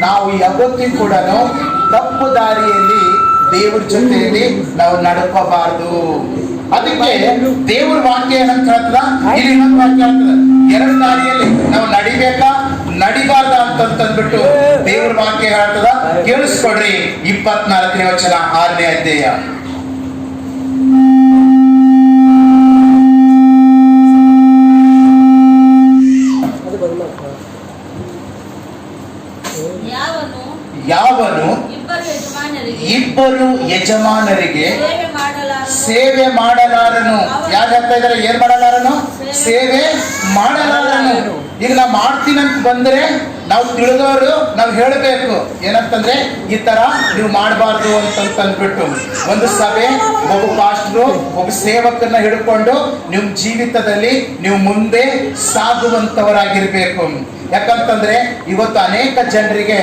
ನಾವು ಯಾವತ್ತಿಗೂ ಕೂಡ ತಪ್ಪು ದಾರಿಯಲ್ಲಿ ದೇವ್ರ ಜೊತೆಯಲ್ಲಿ ನಾವು ನಡ್ಕೋಬಾರ್ದು. ಅದಕ್ಕೆ ದೇವ್ರ ವಾಕ್ಯ ಏನಂತ ಹೇಳ್ತದ, ಇಲ್ಲಿ ಇನ್ನೊಂದು ವಾಕ್ಯ ಹೇಳ್ತದ, ಎರಡು ದಾರಿಯಲ್ಲಿ ನಾವು ನಡಿಬೇಕಾ ನಡಿಬಾರ್ದ ಅಂತಂದ್ಬಿಟ್ಟು ದೇವ್ರ ವಾಕ್ಯ ಹೇಳ್ತದ. ಕೇಳಿಸ್ಕೊಡ್ರಿ, 24ನೇ ವಚನ 6ನೇ ಅಧ್ಯಾಯ. ಯಾವನು ಇಬ್ಬರು ಯಜಮಾನರಿಗೆ ಸೇವೆ ಮಾಡಲಾರನು. ಯಾರು ಹೇಳ್ತಾ ಇದಾರೆ? ಏನ್ ಮಾಡಲಾರನು? ಸೇವೆ ಮಾಡಲಾರನು. ಈಗ ನಾವು ಮಾಡ್ತೀನಿ ಅಂತ ಬಂದ್ರೆ ನಾವು ತಿಳಿದವರು ನಾವು ಹೇಳಬೇಕು ಏನಂತಂದ್ರೆ, ಈ ತರ ನೀವು ಮಾಡಬಾರ್ದು ಅಂತಂದ್ಬಿಟ್ಟು. ಒಂದು ಸಭೆ, ಒಬ್ಬ ಪಾಸ್ಟ್ರು, ಒಬ್ಬ ಸೇವಕನ್ನ ಹಿಡ್ಕೊಂಡು ನಿಮ್ ಜೀವಿತದಲ್ಲಿ ನೀವು ಮುಂದೆ ಸಾಗುವಂತವರಾಗಿರ್ಬೇಕು. ಯಾಕಂತಂದ್ರೆ ಇವತ್ತು ಅನೇಕ ಜನರಿಗೆ